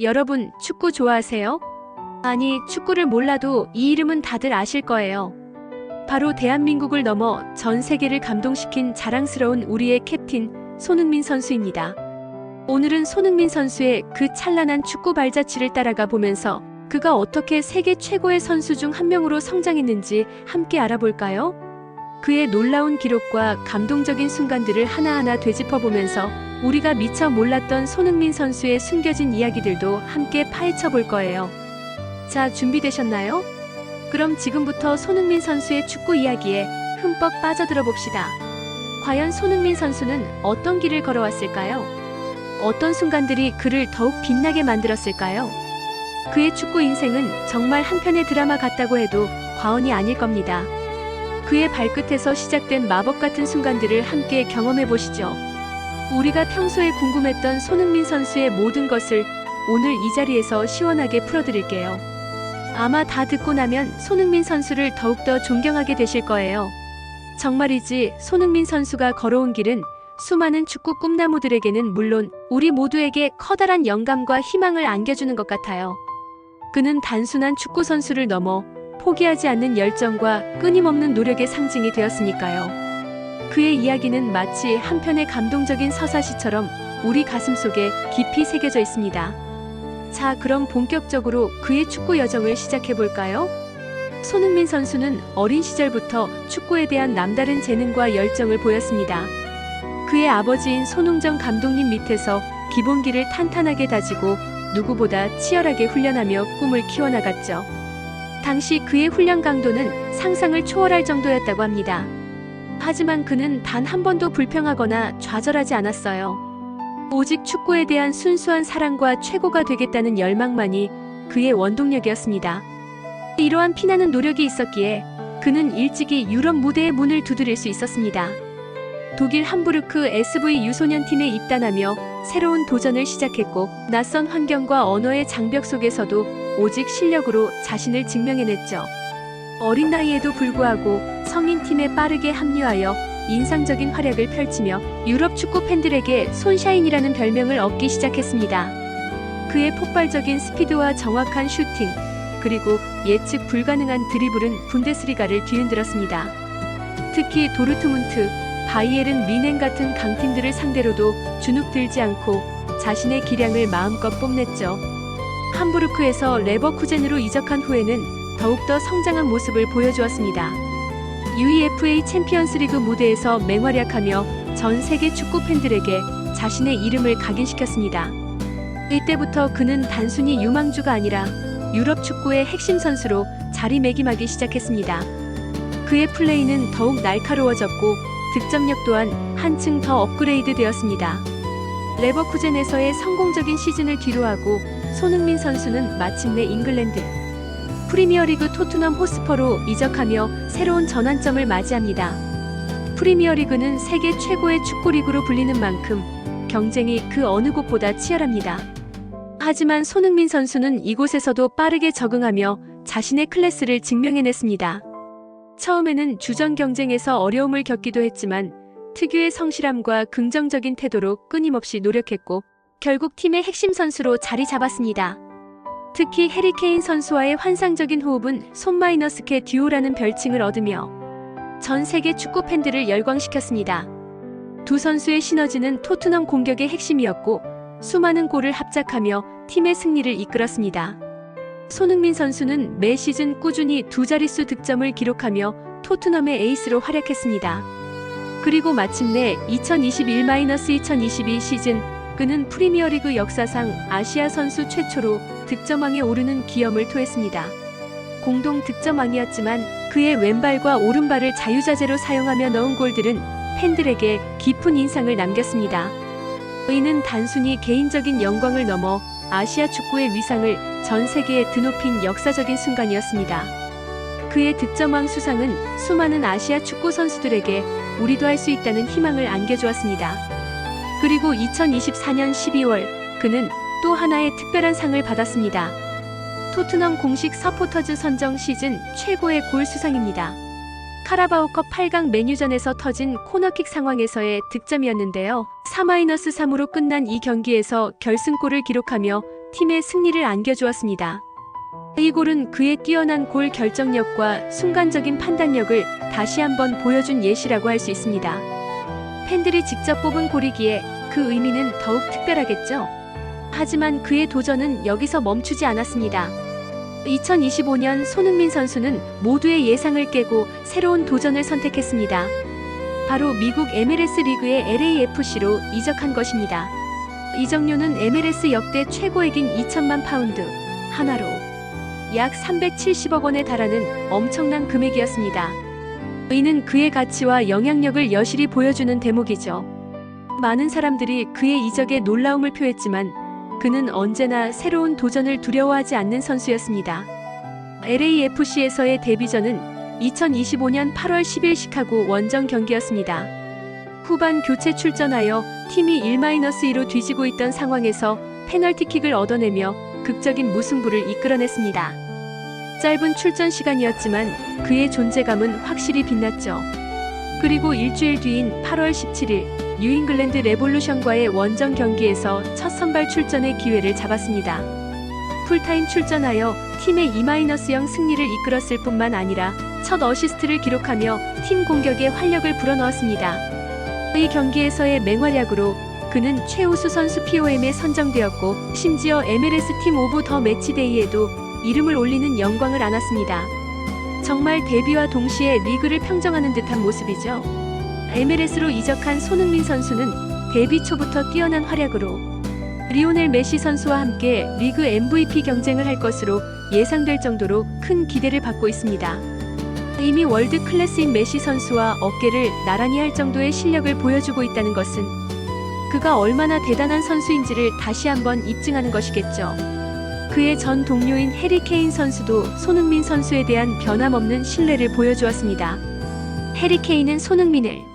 여러분, 축구 좋아하세요? 아니, 축구를 몰라도 이 이름은 다들 아실 거예요. 바로 대한민국을 넘어 전 세계를 감동시킨 자랑스러운 우리의 캡틴 손흥민 선수입니다. 오늘은 손흥민 선수의 그 찬란한 축구 발자취를 따라가 보면서 그가 어떻게 세계 최고의 선수 중 한 명으로 성장했는지 함께 알아볼까요? 그의 놀라운 기록과 감동적인 순간들을 하나하나 되짚어보면서 우리가 미처 몰랐던 손흥민 선수의 숨겨진 이야기들도 함께 파헤쳐 볼 거예요. 자, 준비되셨나요? 그럼 지금부터 손흥민 선수의 축구 이야기에 흠뻑 빠져들어 봅시다. 과연 손흥민 선수는 어떤 길을 걸어왔을까요? 어떤 순간들이 그를 더욱 빛나게 만들었을까요? 그의 축구 인생은 정말 한편의 드라마 같다고 해도 과언이 아닐 겁니다. 그의 발끝에서 시작된 마법 같은 순간들을 함께 경험해 보시죠. 우리가 평소에 궁금했던 손흥민 선수의 모든 것을 오늘 이 자리에서 시원하게 풀어드릴게요. 아마 다 듣고 나면 손흥민 선수를 더욱더 존경하게 되실 거예요. 정말이지 손흥민 선수가 걸어온 길은 수많은 축구 꿈나무들에게는 물론 우리 모두에게 커다란 영감과 희망을 안겨주는 것 같아요. 그는 단순한 축구 선수를 넘어 포기하지 않는 열정과 끊임없는 노력의 상징이 되었으니까요. 그의 이야기는 마치 한편의 감동적인 서사시처럼 우리 가슴속에 깊이 새겨져 있습니다. 자, 그럼 본격적으로 그의 축구 여정을 시작해볼까요? 손흥민 선수는 어린 시절부터 축구에 대한 남다른 재능과 열정을 보였습니다. 그의 아버지인 손흥정 감독님 밑에서 기본기를 탄탄하게 다지고 누구보다 치열하게 훈련하며 꿈을 키워나갔죠. 당시 그의 훈련 강도는 상상을 초월할 정도였다고 합니다. 하지만 그는 단 한 번도 불평하거나 좌절하지 않았어요. 오직 축구에 대한 순수한 사랑과 최고가 되겠다는 열망만이 그의 원동력이었습니다. 이러한 피나는 노력이 있었기에 그는 일찍이 유럽 무대의 문을 두드릴 수 있었습니다. 독일 함부르크 SV 유소년팀에 입단하며 새로운 도전을 시작했고 낯선 환경과 언어의 장벽 속에서도 오직 실력으로 자신을 증명해냈죠. 어린 나이에도 불구하고 성인팀에 빠르게 합류하여 인상적인 활약을 펼치며 유럽 축구 팬들에게 손샤인이라는 별명을 얻기 시작했습니다. 그의 폭발적인 스피드와 정확한 슈팅, 그리고 예측 불가능한 드리블은 분데스리가를 뒤흔들었습니다. 특히 도르트문트, 바이에른 뮌헨 같은 강팀들을 상대로도 주눅들지 않고 자신의 기량을 마음껏 뽐냈죠. 함부르크에서 레버쿠젠으로 이적한 후에는 더욱더 성장한 모습을 보여주었습니다. UEFA 챔피언스리그 무대에서 맹활약하며 전 세계 축구 팬들에게 자신의 이름을 각인시켰습니다. 이때부터 그는 단순히 유망주가 아니라 유럽 축구의 핵심 선수로 자리매김하기 시작했습니다. 그의 플레이는 더욱 날카로워졌고 득점력 또한 한층 더 업그레이드 되었습니다. 레버쿠젠에서의 성공적인 시즌을 뒤로하고 손흥민 선수는 마침내 잉글랜드 프리미어리그 토트넘 호스퍼로 이적하며 새로운 전환점을 맞이합니다. 프리미어리그는 세계 최고의 축구리그로 불리는 만큼 경쟁이 그 어느 곳보다 치열합니다. 하지만 손흥민 선수는 이곳에서도 빠르게 적응하며 자신의 클래스를 증명해냈습니다. 처음에는 주전 경쟁에서 어려움을 겪기도 했지만 특유의 성실함과 긍정적인 태도로 끊임없이 노력했고 결국 팀의 핵심 선수로 자리 잡았습니다. 특히 해리 케인 선수와의 환상적인 호흡은 손-개 듀오라는 별칭을 얻으며 전 세계 축구 팬들을 열광시켰습니다. 두 선수의 시너지는 토트넘 공격의 핵심이었고 수많은 골을 합작하며 팀의 승리를 이끌었습니다. 손흥민 선수는 매 시즌 꾸준히 두 자릿수 득점을 기록하며 토트넘의 에이스로 활약했습니다. 그리고 마침내 2021-2022 시즌 그는 프리미어리그 역사상 아시아 선수 최초로 득점왕에 오르는 기염을 토했습니다. 공동 득점왕이었지만 그의 왼발과 오른발을 자유자재로 사용하며 넣은 골들은 팬들에게 깊은 인상을 남겼습니다. 이는 단순히 개인적인 영광을 넘어 아시아 축구의 위상을 전 세계에 드높인 역사적인 순간이었습니다. 그의 득점왕 수상은 수많은 아시아 축구 선수들에게 우리도 할 수 있다는 희망을 안겨주었습니다. 그리고 2024년 12월 그는 또 하나의 특별한 상을 받았습니다. 토트넘 공식 서포터즈 선정 시즌 최고의 골 수상입니다. 카라바오컵 8강 맨유전에서 터진 코너킥 상황에서의 득점이었는데요. 4-3으로 끝난 이 경기에서 결승골을 기록하며 팀의 승리를 안겨주었습니다. 이 골은 그의 뛰어난 골 결정력과 순간적인 판단력을 다시 한번 보여준 예시라고 할 수 있습니다. 팬들이 직접 뽑은 골이기에 그 의미는 더욱 특별하겠죠. 하지만 그의 도전은 여기서 멈추지 않았습니다. 2025년 손흥민 선수는 모두의 예상을 깨고 새로운 도전을 선택했습니다. 바로 미국 MLS 리그의 LAFC로 이적한 것입니다. 이적료는 MLS 역대 최고액인 2천만 파운드, 하나로 약 370억 원에 달하는 엄청난 금액이었습니다. 이는 그의 가치와 영향력을 여실히 보여주는 대목이죠. 많은 사람들이 그의 이적에 놀라움을 표했지만 그는 언제나 새로운 도전을 두려워하지 않는 선수였습니다. LAFC에서의 데뷔전은 2025년 8월 10일 시카고 원정 경기였습니다. 후반 교체 출전하여 팀이 1-2로 뒤지고 있던 상황에서 페널티킥을 얻어내며 극적인 무승부를 이끌어냈습니다. 짧은 출전 시간이었지만 그의 존재감은 확실히 빛났죠. 그리고 일주일 뒤인 8월 17일 뉴잉글랜드 레볼루션과의 원정 경기에서 첫 선발 출전의 기회를 잡았습니다. 풀타임 출전하여 팀의 2-0 승리를 이끌었을 뿐만 아니라 첫 어시스트를 기록하며 팀 공격에 활력을 불어넣었습니다. 이 경기에서의 맹활약으로 그는 최우수 선수 POM에 선정되었고 심지어 MLS 팀 오브 더 매치데이에도 이름을 올리는 영광을 안았습니다. 정말 데뷔와 동시에 리그를 평정하는 듯한 모습이죠. MLS로 이적한 손흥민 선수는 데뷔 초부터 뛰어난 활약으로 리오넬 메시 선수와 함께 리그 MVP 경쟁을 할 것으로 예상될 정도로 큰 기대를 받고 있습니다. 이미 월드 클래스인 메시 선수와 어깨를 나란히 할 정도의 실력을 보여주고 있다는 것은 그가 얼마나 대단한 선수인지를 다시 한번 입증하는 것이겠죠. 그의 전 동료인 해리 케인 선수도 손흥민 선수에 대한 변함없는 신뢰를 보여주었습니다. 해리 케인은 손흥민을